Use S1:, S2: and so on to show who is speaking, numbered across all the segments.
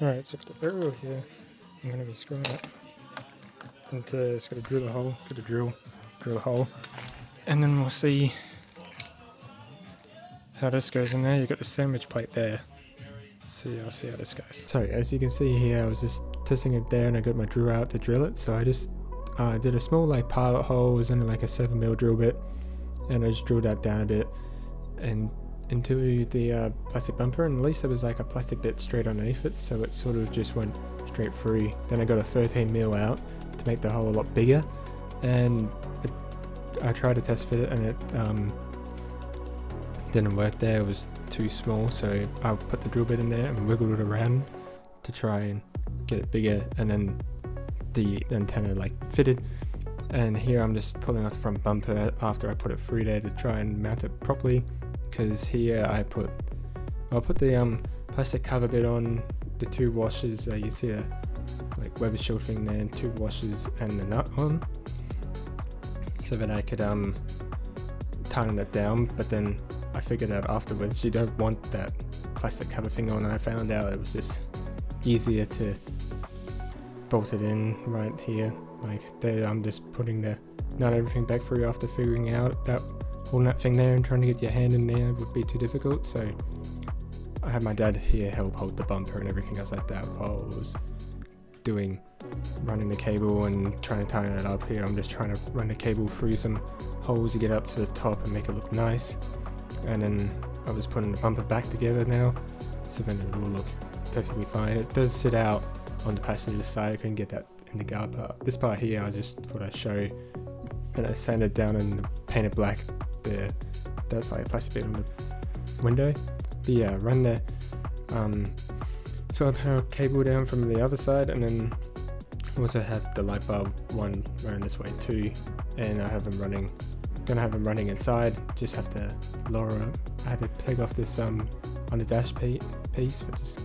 S1: Alright, so for the aerial here, I'm going to be screwing it into, it's got to drill a hole, got to drill a hole, and then we'll see how this goes in there. You've got the sandwich plate there, so yeah, I'll see how this goes. So as you can see here, I was just testing it there and I got my drill out to drill it, so I just did a small like pilot hole. It was only like a 7mm drill bit, and I just drilled that down a bit and into the plastic bumper, and at least there was like a plastic bit straight underneath it, so it sort of just went straight through. Then I got a 13mm out to make the hole a lot bigger, and I tried to test fit it and it didn't work there. It was too small, so I put the drill bit in there and wiggled it around to try and get it bigger, and then the antenna like fitted. And here I'm just pulling off the front bumper after I put it through there to try and mount it properly, because here I'll put the plastic cover bit on, the 2 washers, you see a like Weber shield thing there, and 2 washers and the nut on, so that I could tighten it down. But then I figured out afterwards you don't want that plastic cover thing on. I found out it was just easier to bolt it in right here. Like there, I'm just putting the nut everything back through after figuring out that holding that thing there and trying to get your hand in there would be too difficult. So I had my dad here help hold the bumper and everything else like that while I was running the cable and trying to tighten it up. Here I'm just trying to run the cable through some holes to get up to the top and make it look nice. And then I was putting the bumper back together now, so then it will look perfectly fine. It does sit out on the passenger side. I couldn't get that in the guard part. This part here I just thought I'd show, and I sanded down and painted black that's like a plastic bit on the window. But yeah, run the solar panel cable down from the other side, and then also have the light bulb one running this way too, and I have them running, gonna have them running inside. Just have to lower it. I had to take off this on the dash piece that just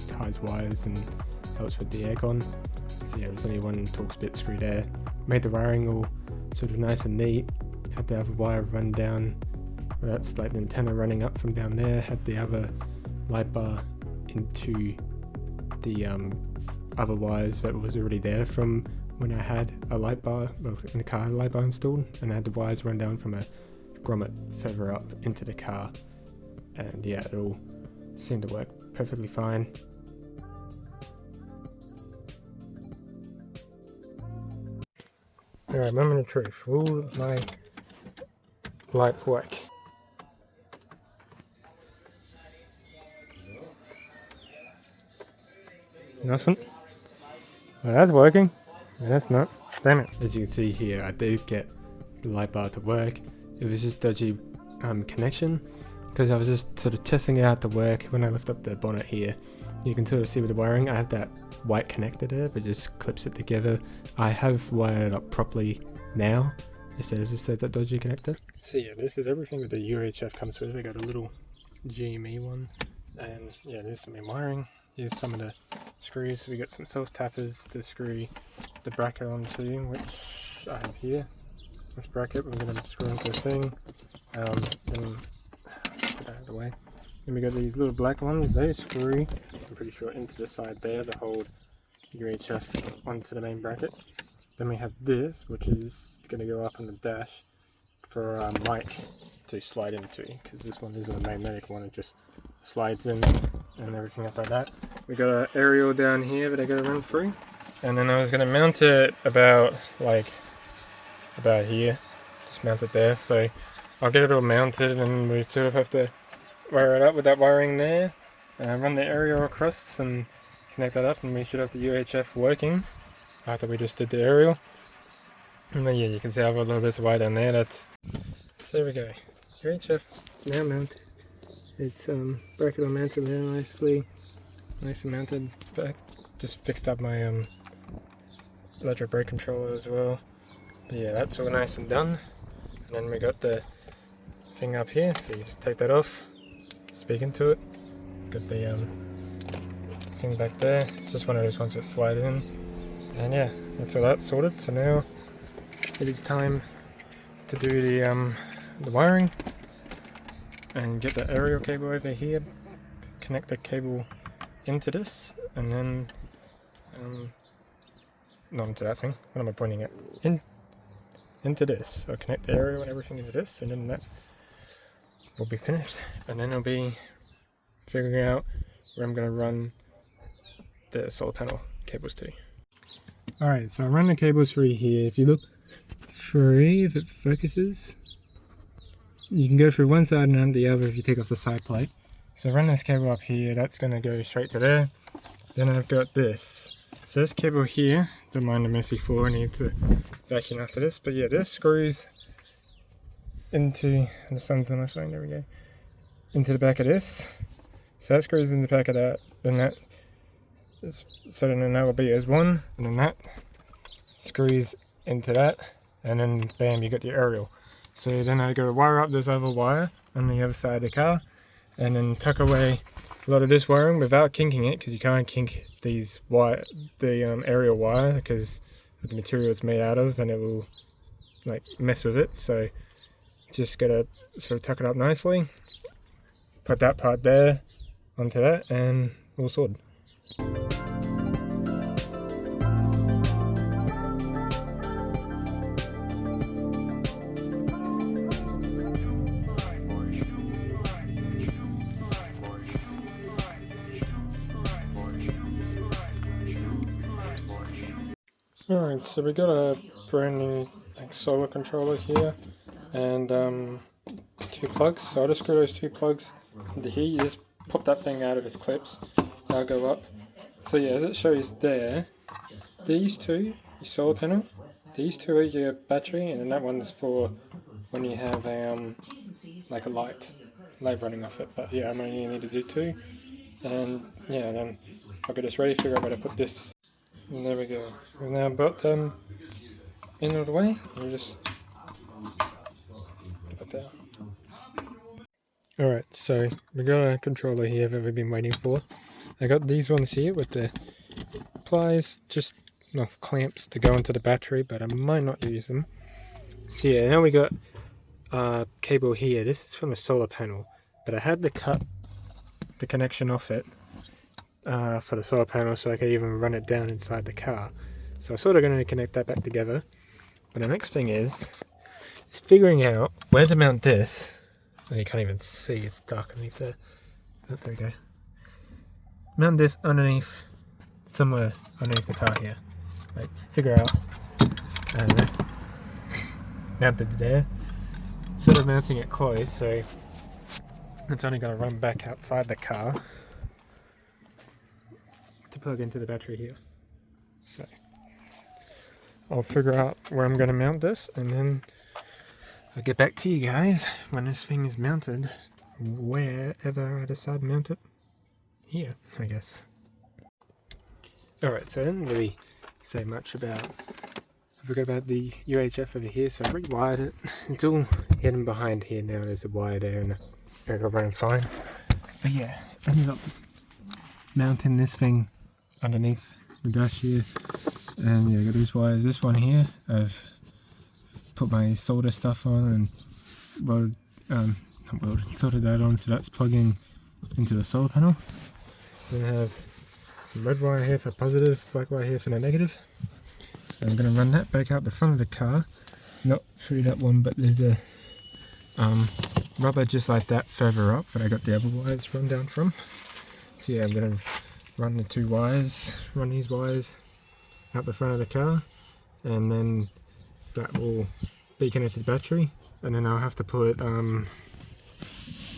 S1: ties wires and helps with the aircon. So yeah, there's only one Torx bit screw there. Made the wiring all sort of nice and neat. Had the other wire run down, well, that's like the antenna running up from down there. Had the other light bar into the other wires that was already there from when I had a light bar, well, in the car, a light bar installed, and I had the wires run down from a grommet further up into the car. And yeah, it all seemed to work perfectly fine. Alright, moment of truth. Will my light work? Nothing? Well, that's working. Yeah, that's not. Damn it. As you can see here, I did get the light bar to work. It was just dodgy connection, because I was just sort of testing it out to work. When I lift up the bonnet here, you can sort of see with the wiring, I have that white connector there that just clips it together. I have wired it up properly now, instead of just that dodgy connector. So yeah, this is everything that the UHF comes with. They got a little GME one, and yeah, there's the main wiring. Here's some of the screws. So we got some self tappers to screw the bracket onto, which I have here. This bracket we're going to screw into the thing. Then put that out of the way. Then we got these little black ones. They screw, I'm pretty sure, into the side there to hold UHF onto the main bracket. Then we have this, which is going to go up on the dash for our mic to slide into, because this one isn't a magnetic one, it just slides in and everything else like that. We got an aerial down here that I got to run through, and then I was going to mount it about here, just mount it there. So I'll get it all mounted, and we sort of have to wire it up with that wiring there, run the aerial across and connect that up, and we should have the UHF working after we just did the aerial. And then yeah, you can see I've got a little bit of wire down there. So there we go, UHF now mounted. It's bracket mounted there nicely, nice and mounted back. Just fixed up my electric brake controller as well. But yeah, that's all nice and done. And then we got the thing up here, so you just take that off, speak into it. Got the thing back there. It's just one of those ones that slide in. And yeah, that's all that sorted. So now it is time to do the wiring and get the aerial cable over here, connect the cable into this, and then not into that thing. What am I pointing at? Into this. I'll connect the aerial and everything into this, and then that will be finished. And then I'll be figuring out where I'm going to run the solar panel cables to. Alright, so I run the cables through here. If you look through, if it focuses, you can go through one side and the other if you take off the side plate. So I run this cable up here, that's going to go straight to there. Then I've got this. So this cable here, don't mind the messy floor, I need to vacuum after this. But yeah, this screws into, the sun's on my phone, there we go, into the back of this. So that screws in the back of that, then that, so then that will be as one, and then that screws into that, and then bam, you got your aerial. So then I go wire up this other wire on the other side of the car, and then tuck away a lot of this wiring without kinking it, because you can't kink these aerial wire because of the material it's made out of, and it will like mess with it. So just gotta sort of tuck it up nicely, put that part there onto that, and all sorted. Alright, so we got a brand new solar controller here, and 2 plugs. So I'll just screw those 2 plugs into here. You just pop that thing out of its clips, that'll go up. So yeah, as it shows there, these 2, your solar panel, these 2 are your battery, and then that one's for when you have a like a light running off it. But yeah, I'm only need to do 2, and yeah, then I'll get this ready, figure out where to put this. And there we go. We've now got them in all the way. You just put that. Alright, so we got a controller here that we've been waiting for. I got these ones here with the pliers, just clamps to go into the battery, but I might not use them. So yeah, now we got a cable here. This is from a solar panel, but I had to cut the connection off it for the solar panel so I could even run it down inside the car. So I'm sort of going to connect that back together. But the next thing is figuring out where to mount this. And you can't even see, it's dark underneath there. Oh, there we go. Mount this underneath, somewhere underneath the car here. Like, figure out, I don't know, mount it there. Instead of mounting it close, so it's only going to run back outside the car to plug into the battery here. So I'll figure out where I'm going to mount this, and then I'll get back to you guys when this thing is mounted, wherever I decide to mount it. Here, I guess. Alright, so I didn't really say much about, I forgot about the UHF over here, so I rewired it. It's all hidden behind here now, there's a wire there and it'll run fine. But yeah, I ended up mounting this thing underneath the dash here, and yeah, I got these wires. This one here, I've put my solder stuff on and soldered that on, so that's plugging into the solar panel. Then I have some red wire here for positive, black wire here for the negative. And I'm going to run that back out the front of the car, not through that one, but there's a rubber just like that further up that I got the other wires run down from. So yeah, I'm going to run the 2 wires, run these wires out the front of the car, and then that will be connected to the battery, and then I'll have to put one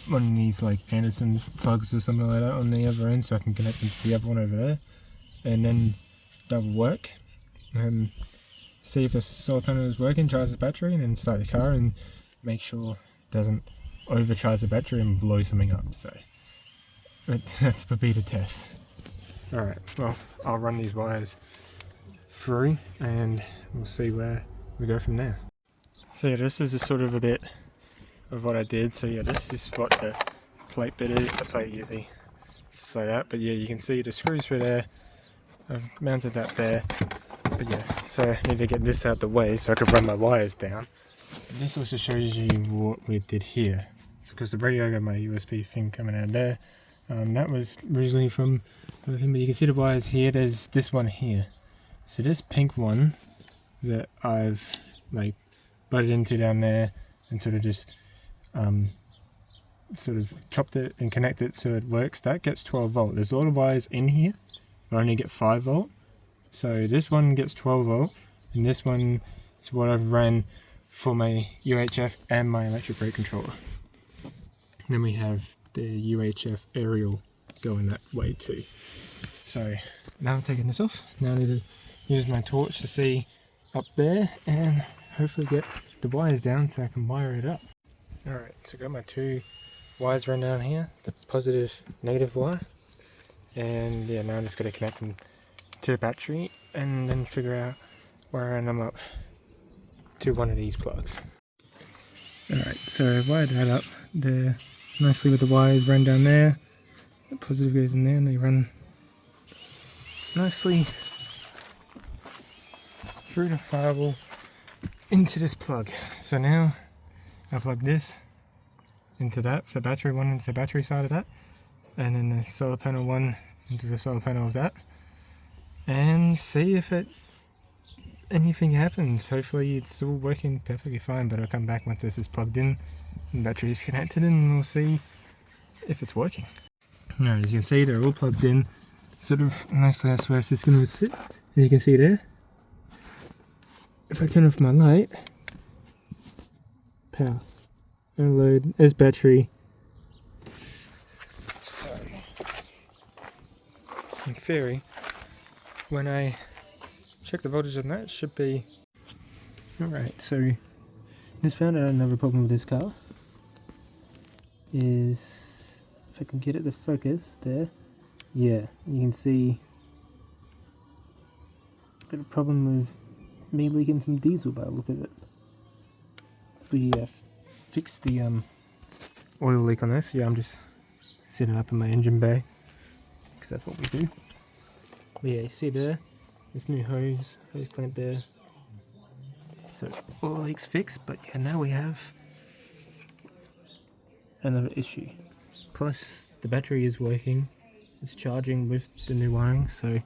S1: of these like Anderson plugs or something like that on the other end so I can connect them to the other one over there, and then that will work. See if the solar panel is working, charge the battery, and then start the car and make sure it doesn't overcharge the battery and blow something up. So that's a beta test. Alright, well, I'll run these wires through and we'll see where we go from there. So yeah, this is a sort of a bit of what I did. So yeah, this is what the plate bit is. The plate easy, just like that. But yeah, you can see the screws through there. I've mounted that there. But yeah, so I need to get this out the way so I can run my wires down. And this also shows you what we did here. So because the radio got my USB thing coming out there, That was originally from him, but you can see the wires here. There's this one here. So this pink one that I've like butted into down there and sort of just sort of chopped it and connected it so it works, that gets 12 volt. There's a lot of wires in here that only get 5 volt. So this one gets 12 volt, and this one is what I've ran for my UHF and my electric brake controller. Then we have the UHF aerial going that way too. So now I'm taking this off. Now I need to use my torch to see up there and hopefully get the wires down so I can wire it up. Alright, so I got my 2 wires run down here, the positive, negative wire, and yeah, now I'm just going to connect them to the battery and then figure out wiring them up to one of these plugs. Alright, so I've wired that up there nicely with the wires run down there. The positive goes in there and they run nicely through the firewall into this plug. So now I plug this into that, the battery one into the battery side of that, and then the solar panel one into the solar panel of that, and see if anything happens. Hopefully it's all working perfectly fine, but I'll come back once this is plugged in and the battery is connected and we'll see if it's working. Alright, as you can see they're all plugged in sort of nicely. That's where it's just going to sit, and you can see there, if I turn off my light, power, load as battery. So in theory, when I check the voltage on that, it should be alright. So just found out another problem with this car is, if I can get it to focus there, yeah, you can see got a problem with me leaking some diesel by the look of it. But yeah, fixed the oil leak on this. Yeah, I'm just setting it up in my engine bay because that's what we do. But yeah, you see there, this new hose clamp there. So oil leak's fixed, but yeah, now we have another issue. Plus the battery is working, it's charging with the new wiring, so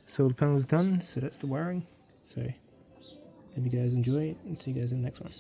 S1: solar panel is done, so that's the wiring. So hope you guys enjoy it and see you guys in the next one.